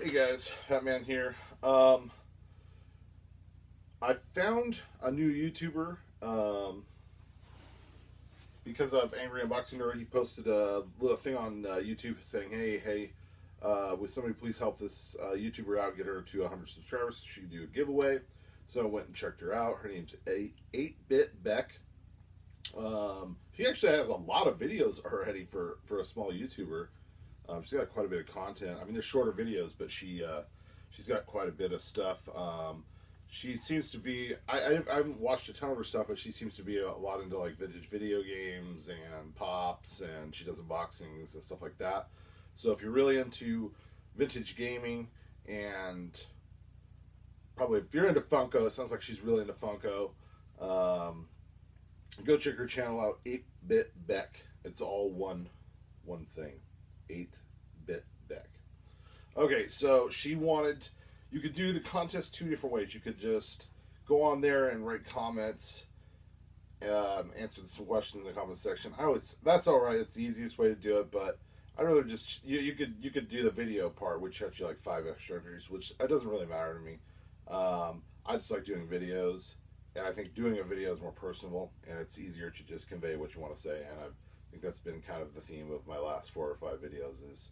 Hey guys, Batman here. I found a new YouTuber because of Angry Unboxing Nerd. He posted a little thing on YouTube saying, would somebody please help this YouTuber out, get her to 100 subscribers so she can do a giveaway." So I went and checked her out. Her name's 8BITBek. She actually has a lot of videos already for a small YouTuber. She's got quite a bit of content. I mean, they're shorter videos, but she's got quite a bit of stuff. She seems to be. I haven't watched a ton of her stuff, but she seems to be a lot into like vintage video games and pops, and she does unboxings and stuff like that. So if you're really into vintage gaming, and probably if you're into Funko, it sounds like she's really into Funko. Go check her channel out, 8BITBek. It's all one thing. 8BITBek. Okay, so she wanted, you could do the contest two different ways. You could just go on there and write comments, answer some questions in the comment section. That's all right. It's the easiest way to do it, but I'd rather just you could do the video part, which has you like 5 extra entries, which it doesn't really matter to me. I just like doing videos, and I think doing a video is more personable, and it's easier to just convey what you want to say. And I think that's been kind of the theme of my last 4 or 5 videos is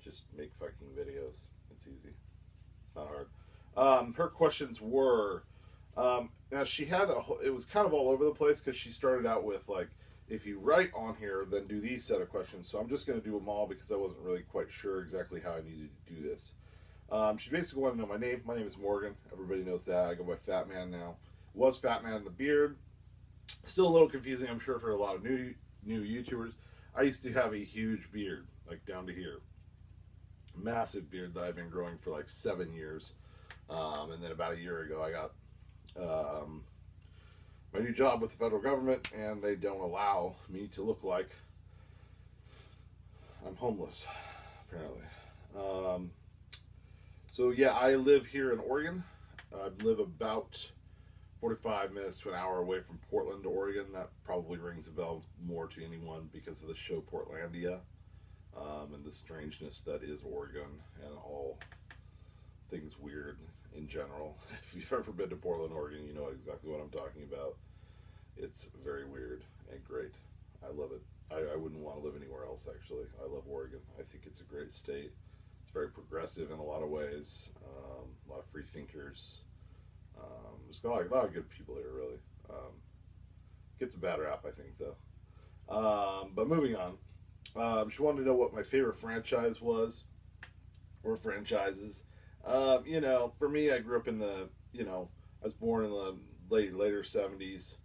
just make fucking videos. It's easy. It's not hard. Her questions were, now she had it was kind of all over the place because she started out with like, if you write on here, then do these set of questions. So I'm just going to do them all because I wasn't really quite sure exactly how I needed to do this. She basically wanted to know my name. My name is Morgan. Everybody knows that. I go by Fat Man now. Was Fat Man in the beard. Still a little confusing, I'm sure, for a lot of new YouTubers. I used to have a huge beard, like down to here. Massive beard that I've been growing for like 7 years. And then about a year ago, I got my new job with the federal government, and they don't allow me to look like I'm homeless, apparently. So yeah, I live here in Oregon. I live about 45 minutes to an hour away from Portland, Oregon. That probably rings a bell more to anyone because of the show Portlandia, and the strangeness that is Oregon and all things weird in general. If you've ever been to Portland, Oregon, you know exactly what I'm talking about. It's very weird and great. I love it. I wouldn't want to live anywhere else, actually. I love Oregon. I think it's a great state. It's very progressive in a lot of ways. A lot of free thinkers. There's a lot of good people here, really. Gets a bad rap, I think, though. But moving on. She wanted to know what my favorite franchise was, or franchises. For me, I grew up in the, I was born in the later 70s.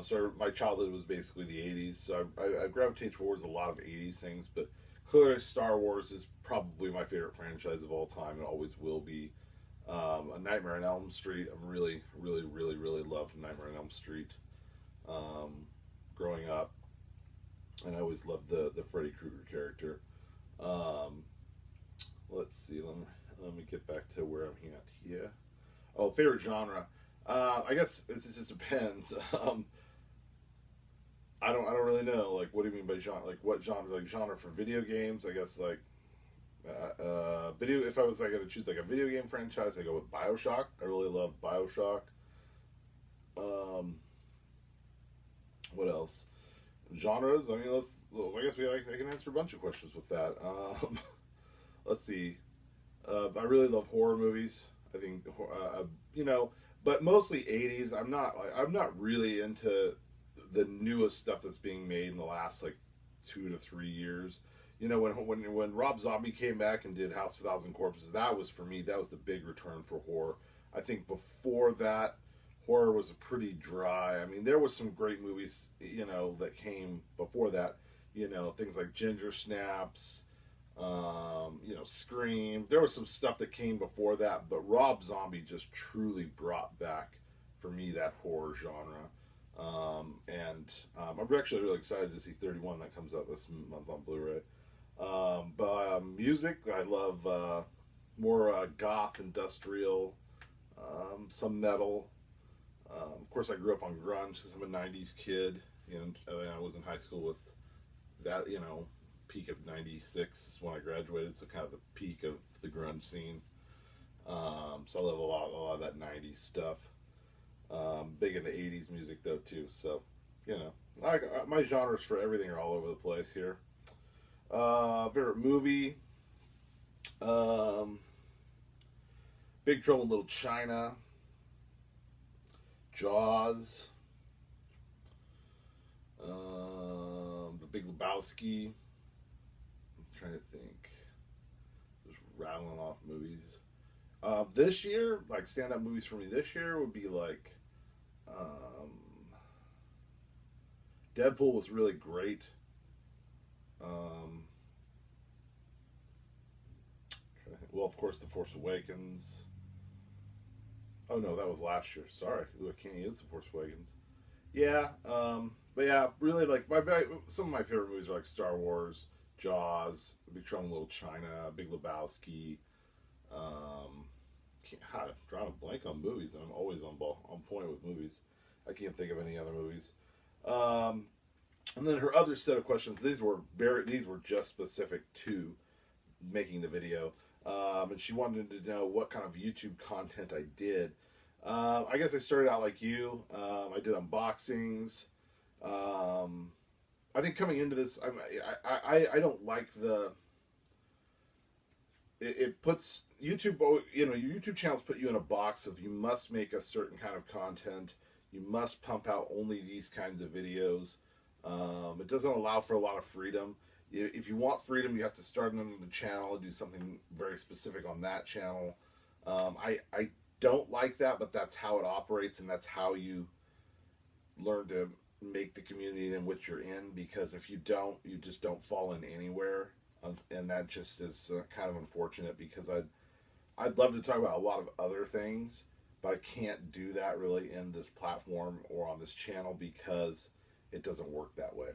So my childhood was basically the 80s. So I gravitate towards a lot of 80s things, but clearly Star Wars is probably my favorite franchise of all time. It always will be. A Nightmare on Elm Street. I'm really loved Nightmare on Elm Street growing up, and I always loved the Freddy Krueger character. Let's see. Let me get back to where I'm at here. Oh, favorite genre. I guess it just depends. I don't really know. Like, what do you mean by genre? Like, what genre? Like genre for video games? I guess like video. If I was like going to choose like a video game franchise, I go with BioShock. I really love BioShock. What else? Genres. I mean, I guess I can answer a bunch of questions with that. Let's see. I really love horror movies. I think but mostly 80s. I'm not really into the newest stuff that's being made in the last like 2 to 3 years. When Rob Zombie came back and did House of 1,000 Corpses, that was, for me, that was the big return for horror. I think before that, horror was pretty dry. I mean, there was some great movies, that came before that. Things like Ginger Snaps, Scream. There was some stuff that came before that, but Rob Zombie just truly brought back, for me, that horror genre. I'm actually really excited to see 31 that comes out this month on Blu-ray. Music, I love more goth, industrial, some metal. Of course, I grew up on grunge because I'm a 90s kid. I was in high school with that, peak of '96 when I graduated, so kind of the peak of the grunge scene. So I love a lot of that '90s stuff. Big into '80s music though too. So, you know, my genres for everything are all over the place here. Favorite movie, um, Big Trouble in Little China, Jaws, The Big Lebowski. I'm trying to think. Just rattling off movies. This year, like stand-up movies for me this year would be like, Deadpool was really great. Um, well, of course, The Force Awakens. Oh no, that was last year. Sorry, ooh, I can't use The Force Awakens. Yeah, but yeah, really like some of my favorite movies are like Star Wars, Jaws, Big Trouble in Little China, Big Lebowski. Um, how to draw a blank on movies. I'm always on point with movies. I can't think of any other movies. Um, and then her other set of questions. These were just specific to making the video. And she wanted to know what kind of YouTube content I did. I guess I started out like you. I did unboxings. I think coming into this, I don't like the. It puts YouTube, you know, your YouTube channels put you in a box of you must make a certain kind of content. You must pump out only these kinds of videos. It doesn't allow for a lot of freedom. If you want freedom, you have to start another channel and do something very specific on that channel. I don't like that, but that's how it operates, and that's how you learn to make the community in which you're in. Because if you don't, you just don't fall in anywhere, and that just is kind of unfortunate. Because I'd love to talk about a lot of other things, but I can't do that really in this platform or on this channel because it doesn't work that way.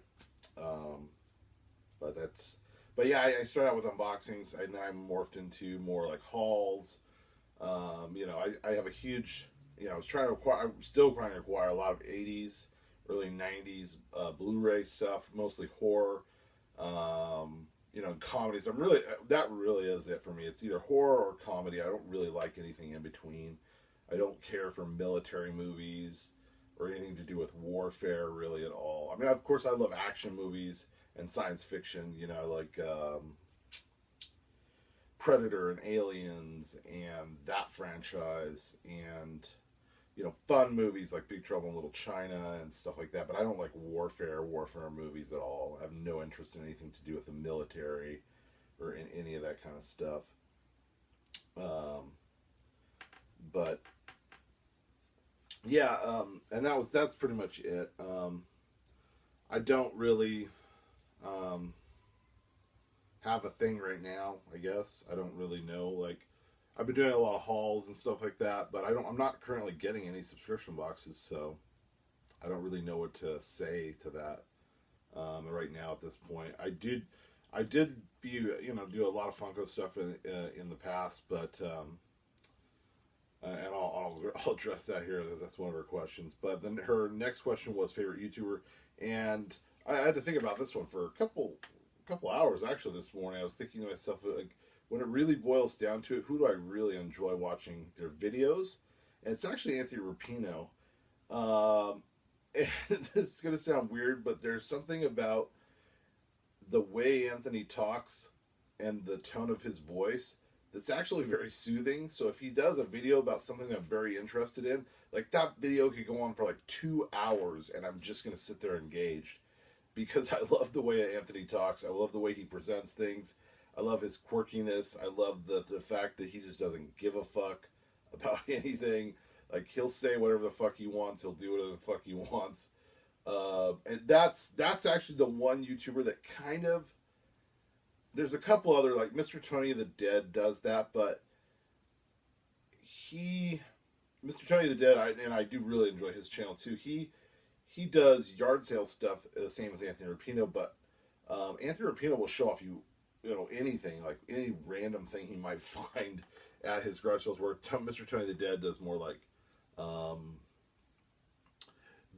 But yeah, I started out with unboxings, and then I morphed into more like hauls. You know, I have a huge, you know, I'm still trying to acquire a lot of '80s, early '90s Blu-ray stuff, mostly horror. You know, comedies. That really is it for me. It's either horror or comedy. I don't really like anything in between. I don't care for military movies or anything to do with warfare really at all. I mean, of course, I love action movies and science fiction, you know, like Predator and Aliens and that franchise, and, you know, fun movies like Big Trouble in Little China and stuff like that. But I don't like warfare movies at all. I have no interest in anything to do with the military or in any of that kind of stuff. But yeah, and that's pretty much it. I don't really have a thing right now. I guess I don't really know. Like, I've been doing a lot of hauls and stuff like that, but I'm not currently getting any subscription boxes, so I don't really know what to say to that right now at this point. I did you know, do a lot of Funko stuff in the past, but and I'll address that here because that's one of her questions. But then her next question was favorite YouTuber, and I had to think about this one for a couple hours actually this morning. I was thinking to myself, like, when it really boils down to it, who do I really enjoy watching their videos? And it's actually Anthony Rapino. And it's gonna sound weird, but there's something about the way Anthony talks and the tone of his voice that's actually very soothing. So if he does a video about something I'm very interested in, like that video could go on for like 2 hours and I'm just going to sit there engaged because I love the way Anthony talks. I love the way he presents things. I love his quirkiness. I love the fact that he just doesn't give a fuck about anything. Like, he'll say whatever the fuck he wants. He'll do whatever the fuck he wants. And that's actually the one YouTuber that kind of, there's a couple other, like Mr. Tony the Dead does that, but Mr. Tony the Dead, I do really enjoy his channel too. He does yard sale stuff the same as Anthony Rapino, but Anthony Rapino will show off you know, anything, like any random thing he might find at his garage sales, where Mr. Tony the Dead does more like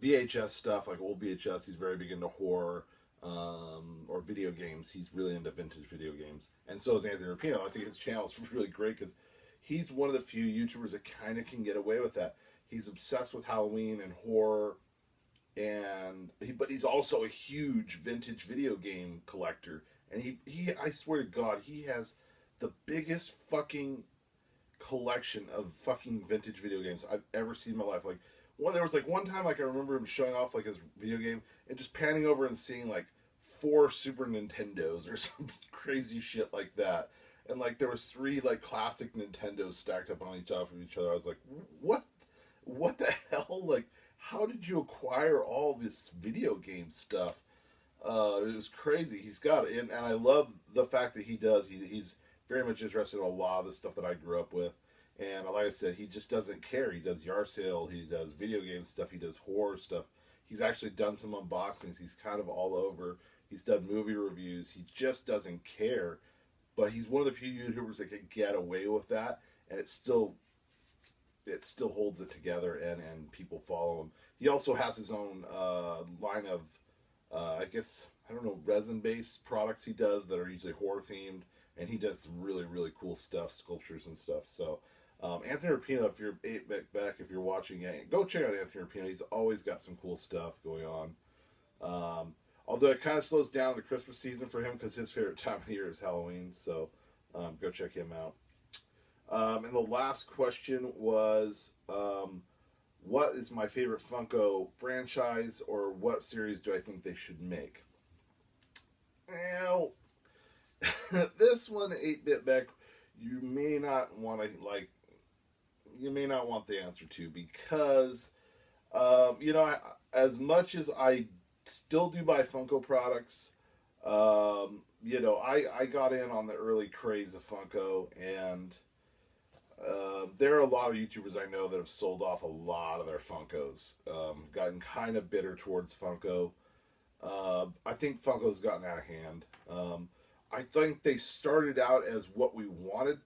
VHS stuff, like old VHS. He's very big into horror. or video games. He's really into vintage video games, and so is Anthony Rapino. I think his channel is really great because he's one of the few YouTubers that kind of can get away with that. He's obsessed with Halloween and horror, but he's also a huge vintage video game collector. And he I swear to God, he has the biggest fucking collection of fucking vintage video games I've ever seen in my life. Like there was like one time like I remember him showing off like his video game and just panning over and seeing like 4 Super Nintendos or some crazy shit like that. And like there was 3 like classic Nintendos stacked up on top of each other. I was like, what the hell? Like, how did you acquire all this video game stuff? It was crazy. He's got it, and I love the fact that he does. He's very much interested in a lot of the stuff that I grew up with, and like I said, he just doesn't care. He does yard sale, he does video game stuff, he does horror stuff. He's actually done some unboxings. He's kind of all over. He's done movie reviews. He just doesn't care, but he's one of the few YouTubers that can get away with that, and it still holds it together, and people follow him. He also has his own line of I guess, I don't know, resin-based products he does that are usually horror-themed, and he does some really, really cool stuff, sculptures and stuff. So, Anthony Rapino, if you're 8BITbek, if you're watching it, go check out Anthony Rapino. He's always got some cool stuff going on. Although it kind of slows down the Christmas season for him because his favorite time of the year is Halloween. So, go check him out. And the last question was, what is my favorite Funko franchise, or what series do I think they should make? Well, this one, 8BITbek, you may not want the answer to, because, as much as I still do buy Funko products, I got in on the early craze of Funko, and there are a lot of YouTubers I know that have sold off a lot of their Funkos, gotten kind of bitter towards Funko. I think Funko's gotten out of hand. I think they started out as what we wanted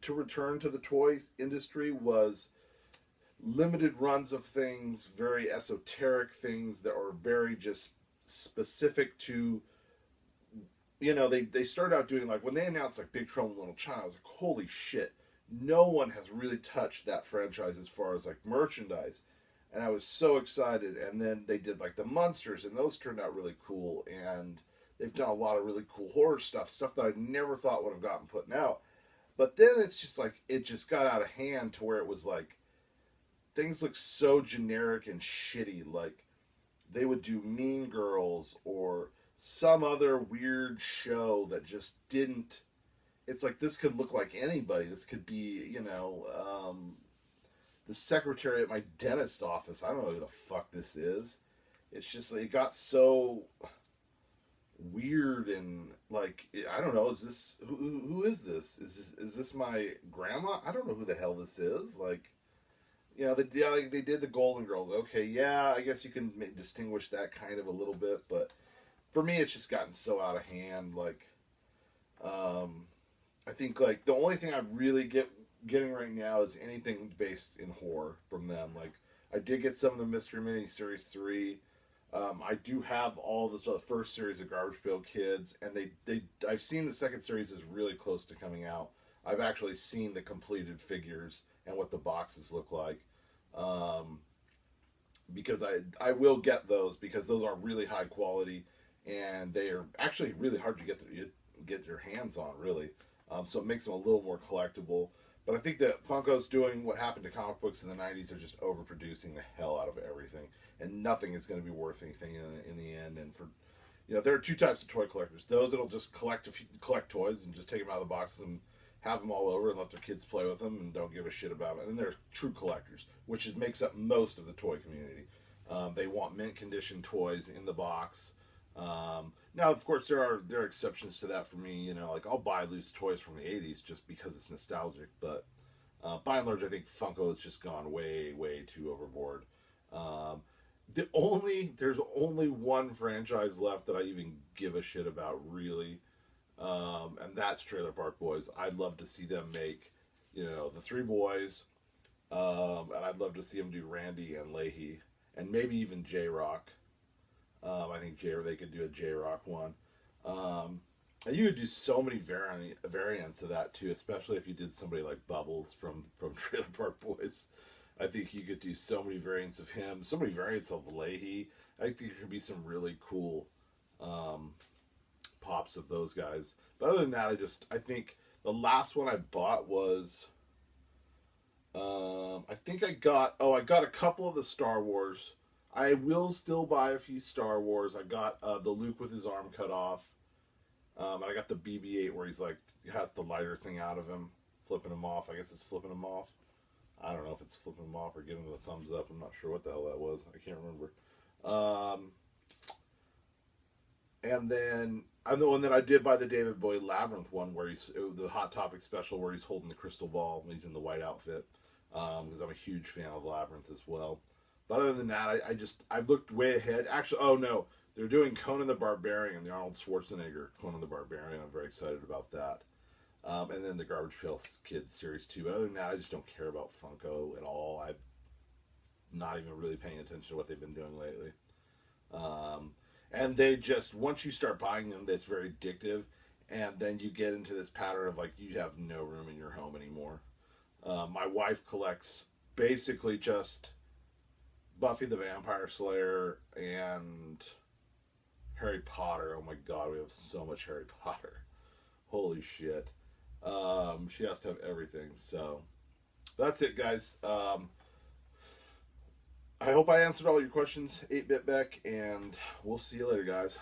to return to the toys industry, was limited runs of things, very esoteric things that were very just specific to, they started out doing, like, when they announced like Big Trouble in Little China, I was like, holy shit, no one has really touched that franchise as far as like merchandise, and I was so excited. And then they did like the Munsters, and those turned out really cool, and they've done a lot of really cool horror stuff that I never thought would have gotten put out. But then it's just like, it just got out of hand to where it was like, things look so generic and shitty. Like, they would do Mean Girls or some other weird show that just didn't, it's like, this could look like anybody. This could be, the secretary at my dentist office. I don't know who the fuck this is. It's just like, it got so weird, and like, I don't know, is this, who is this? Is this my grandma? I don't know who the hell this is. Like, they did the Golden Girls. Okay, yeah, I guess you can distinguish that kind of a little bit, but for me, it's just gotten so out of hand. Like, I think like the only thing I'm really getting right now is anything based in horror from them. Like, I did get some of the Mystery Mini Series 3. I do have all the first series of Garbage Pail Kids, and I've seen the second series is really close to coming out. I've actually seen the completed figures and what the boxes look like, because I will get those, because those are really high quality, and they are actually really hard to get your hands on, really. So it makes them a little more collectible. But I think that Funko's doing what happened to comic books in the 90s. They're just overproducing the hell out of everything, and nothing is going to be worth anything in the end. And for, there are 2 types of toy collectors: those that'll just collect toys and just take them out of the box and have them all over and let their kids play with them and don't give a shit about it. And then there's true collectors, which makes up most of the toy community. They want mint condition toys in the box. Now, of course, there are exceptions to that for me. Like, I'll buy loose toys from the 80s just because it's nostalgic. But by and large, I think Funko has just gone way, way too overboard. There's only one franchise left that I even give a shit about, really, and that's Trailer Park Boys. I'd love to see them make, the 3 boys, and I'd love to see them do Randy and Leahy, and maybe even J-Rock. I think they could do a J-Rock one. And you could do so many variants of that too, especially if you did somebody like Bubbles from Trailer Park Boys. I think you could do so many variants of him, so many variants of Leahy. I think there could be some really cool um, pops of those guys. But other than that, I think the last one I bought was I think I got a couple of the Star Wars. I will still buy a few Star Wars. I got the Luke with his arm cut off. And I got the BB-8 where he's like has the lighter thing out of him, flipping him off. I guess it's flipping him off. I don't know if it's flipping him off or giving him a thumbs up. I'm not sure what the hell that was. I can't remember. And then I did buy the David Bowie Labyrinth one where he's the Hot Topic special where he's holding the crystal ball and he's in the white outfit because I'm a huge fan of Labyrinth as well. But other than that, I've looked way ahead. Actually, oh no, they're doing Conan the Barbarian, the Arnold Schwarzenegger Conan the Barbarian. I'm very excited about that. And then the Garbage Pail Kids series too. But other than that, I just don't care about Funko at all. I'm not even really paying attention to what they've been doing lately. And they just once you start buying them, that's very addictive, and then you get into this pattern of like you have no room in your home anymore. My wife collects basically just Buffy the Vampire Slayer and Harry Potter. Oh my god, we have so much Harry Potter. Holy shit. She has to have everything. So that's it, guys. I hope I answered all your questions, 8BITBek, and we'll see you later, guys.